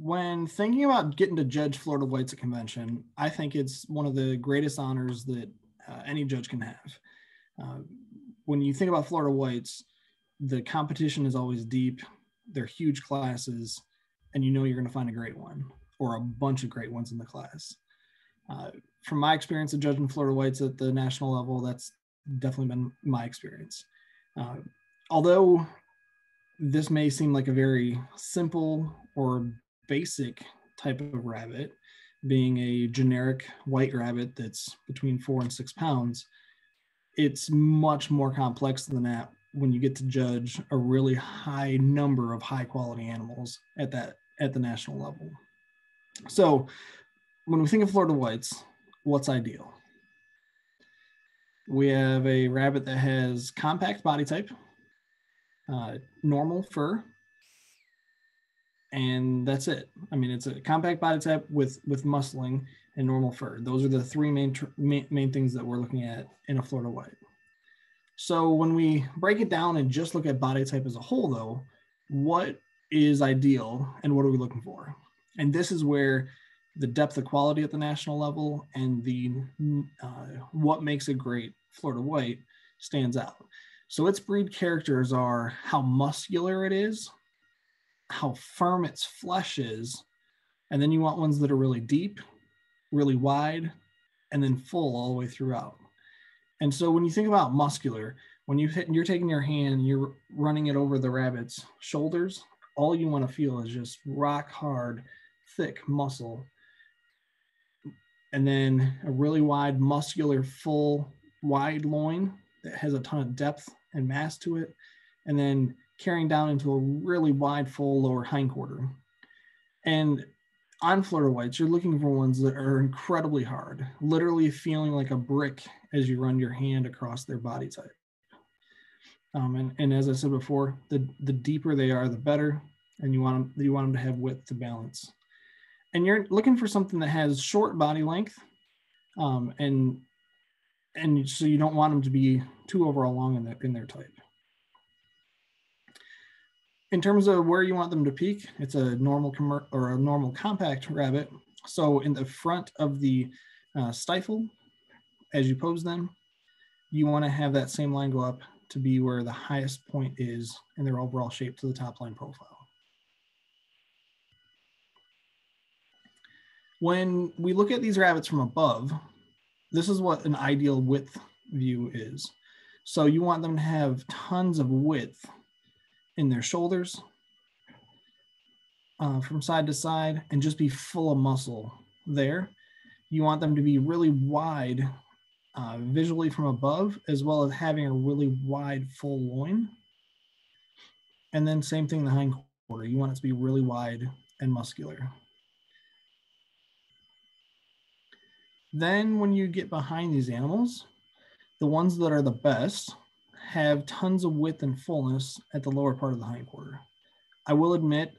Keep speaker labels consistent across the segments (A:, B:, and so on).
A: When thinking about getting to judge Florida Whites at convention, I think it's one of the greatest honors that any judge can have. When you think about Florida Whites, the competition is always deep. They're huge classes, and you know you're going to find a great one or a bunch of great ones in the class. From my experience of judging Florida Whites at the national level, that's definitely been my experience. Although this may seem like a very simple or basic type of rabbit, being a generic white rabbit that's between 4 and 6 pounds, it's much more complex than that when you get to judge a really high number of high quality animals at the national level. So when we think of Florida Whites, what's ideal? We have a rabbit that has compact body type, normal fur, and that's it. I mean, it's a compact body type with muscling and normal fur. Those are the three main things that we're looking at in a Florida White. So when we break it down and just look at body type as a whole, though, what is ideal and what are we looking for? And this is where the depth of quality at the national level and the what makes a great Florida White stands out. So its breed characters are how muscular it is, how firm its flesh is, and then you want ones that are really deep, really wide, and then full all the way throughout. And so when you think about muscular, when you're taking your hand and you're running it over the rabbit's shoulders, all you want to feel is just rock hard, thick muscle. And then a really wide, muscular, full, wide loin that has a ton of depth and mass to it. And then carrying down into a really wide, full lower hindquarter. And on Florida Whites, you're looking for ones that are incredibly hard, literally feeling like a brick as you run your hand across their body type. And as I said before, the deeper they are, the better, and you want them to have width to balance. And you're looking for something that has short body length, and so you don't want them to be too overall long in their type. In terms of where you want them to peak, it's a normal or a normal compact rabbit. So in the front of the stifle, as you pose them, you want to have that same line go up to be where the highest point is in their overall shape to the top line profile. When we look at these rabbits from above, this is what an ideal width view is. So you want them to have tons of width in their shoulders from side to side and just be full of muscle there. You want them to be really wide visually from above, as well as having a really wide full loin. And then same thing in the hindquarter. You want it to be really wide and muscular. Then when you get behind these animals, the ones that are the best have tons of width and fullness at the lower part of the hindquarter. I will admit,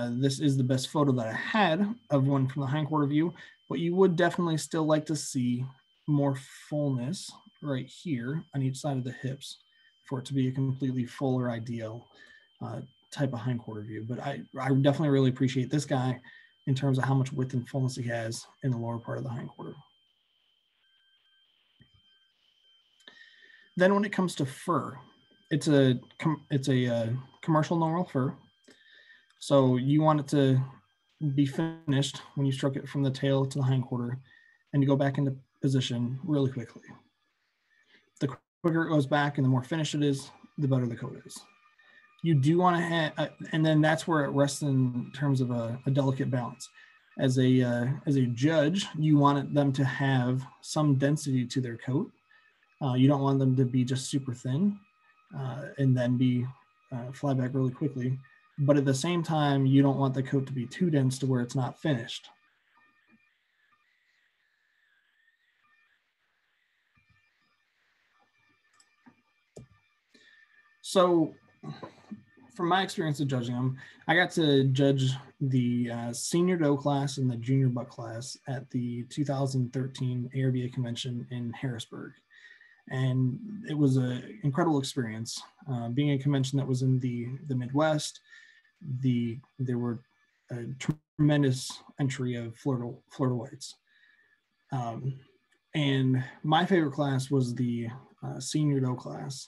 A: this is the best photo that I had of one from the hindquarter view, but you would definitely still like to see more fullness right here on each side of the hips for it to be a completely full or ideal type of hindquarter view. But I definitely really appreciate this guy in terms of how much width and fullness he has in the lower part of the hindquarter. Then when it comes to fur, it's a commercial normal fur. So you want it to be finished when you stroke it from the tail to the hindquarter and you go back into position really quickly. The quicker it goes back and the more finished it is, the better the coat is. You do want to have, and then that's where it rests in terms of a delicate balance. As a judge, you want them to have some density to their coat. You don't want them to be just super thin and then be fly back really quickly. But at the same time, you don't want the coat to be too dense to where it's not finished. So from my experience of judging them, I got to judge the senior doe class and the junior buck class at the 2013 ARBA convention in Harrisburg. And it was an incredible experience. Being a convention that was in the Midwest, there were a tremendous entry of Florida whites. And my favorite class was the senior doe class.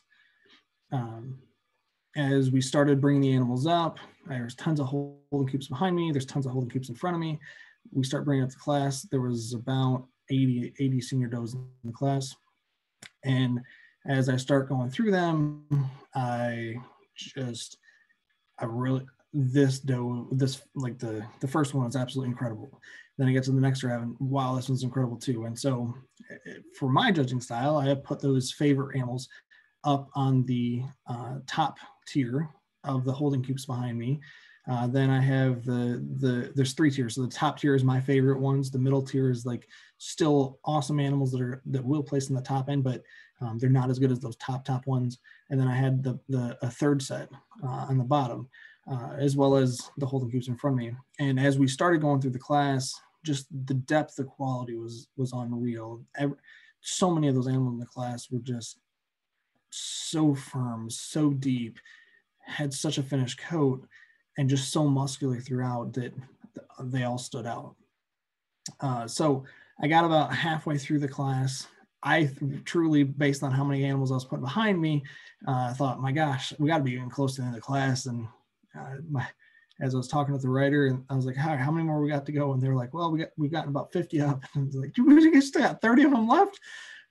A: As we started bringing the animals up, there's tons of holding coops behind me. There's tons of holding coops in front of me. We start bringing up the class. There was about 80 senior does in the class. And as I start going through them, this doe, like the first one was absolutely incredible. Then I get to the next round, and wow, this one's incredible too. And so for my judging style, I have put those favorite animals up on the top tier of the holding coops behind me. Then I have there's 3 tiers. So the top tier is my favorite ones. The middle tier is like still awesome animals that will place in the top end, but they're not as good as those top ones. And then I had a third set on the bottom, as well as the holding coops in front of me. And as we started going through the class, just the depth of quality was unreal. So many of those animals in the class were just so firm, so deep, had such a finished coat, and just so muscular throughout that they all stood out. So I got about halfway through the class. I truly, based on how many animals I was putting behind me, thought, my gosh, we got to be getting close to the end of the class. And as I was talking with the writer, and I was like, how many more we got to go? And they were like, well, we've gotten about 50 up. And I was like, you still got 30 of them left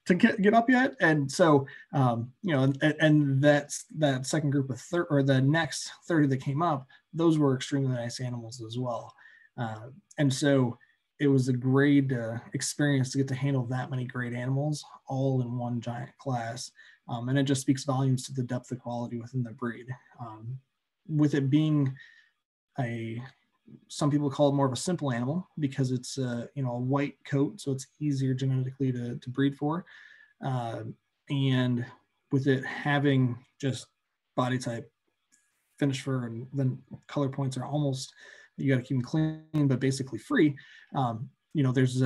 A: to get up yet? And so, and that's that second group of the next 30 that came up, those were extremely nice animals as well. And so it was a great experience to get to handle that many great animals all in one giant class. And it just speaks volumes to the depth of quality within the breed. With it being some people call it more of a simple animal because it's a white coat, so it's easier genetically to breed for. And with it having just body type, finish fur, and then color points are almost, you got to keep them clean, but basically free. There's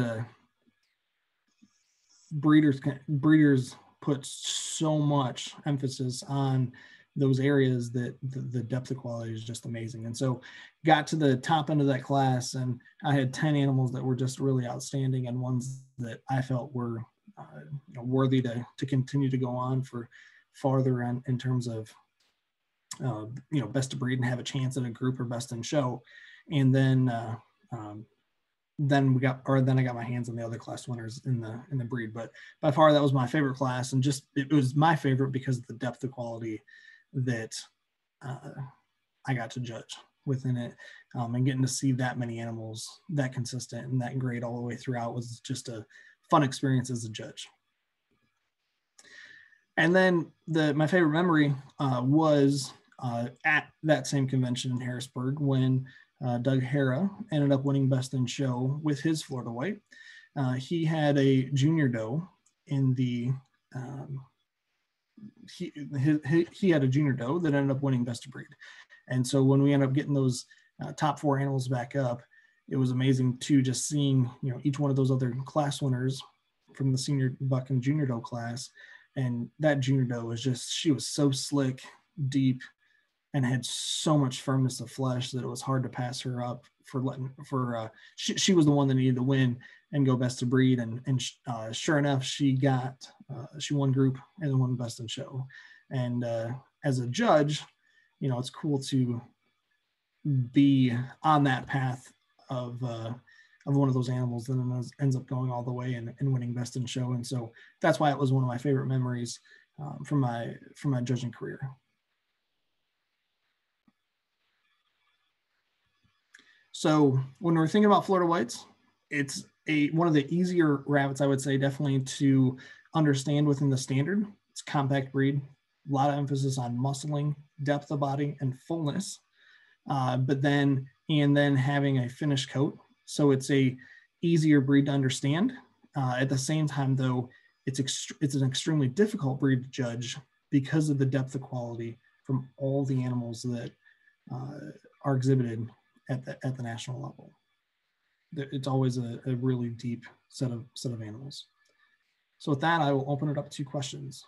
A: breeders put so much emphasis on those areas that the depth of quality is just amazing. And so got to the top end of that class, and I had 10 animals that were just really outstanding, and ones that I felt were worthy to continue to go on for farther in terms of best of breed and have a chance at a group or best in show. And then I got my hands on the other class winners in the breed. But by far that was my favorite class, and just it was my favorite because of the depth of quality that I got to judge within it, and getting to see that many animals that consistent and that great all the way throughout was just a fun experience as a judge. And then my favorite memory was at that same convention in Harrisburg when Doug Hara ended up winning Best in Show with his Florida White. He had a junior doe in the he had a junior doe that ended up winning Best of Breed. And so when we ended up getting those top 4 animals back up, it was amazing to just seeing each one of those other class winners from the senior buck and junior doe class. And that junior doe she was so slick, deep, and had so much firmness of flesh that it was hard to pass her up she was the one that needed to win and go best of breed. And sure enough, she won group and then won best in show. And as a judge, it's cool to be on that path of one of those animals that ends up going all the way and winning best in show. And so that's why it was one of my favorite memories from my judging career. So when we're thinking about Florida Whites, it's one of the easier rabbits, I would say, definitely to understand within the standard. It's a compact breed, a lot of emphasis on muscling, depth of body, and fullness. But then having a finished coat. So it's a easier breed to understand. At the same time, though, it's an extremely difficult breed to judge because of the depth of quality from all the animals that are exhibited at the national level. It's always a really deep set of animals. So with that, I will open it up to questions.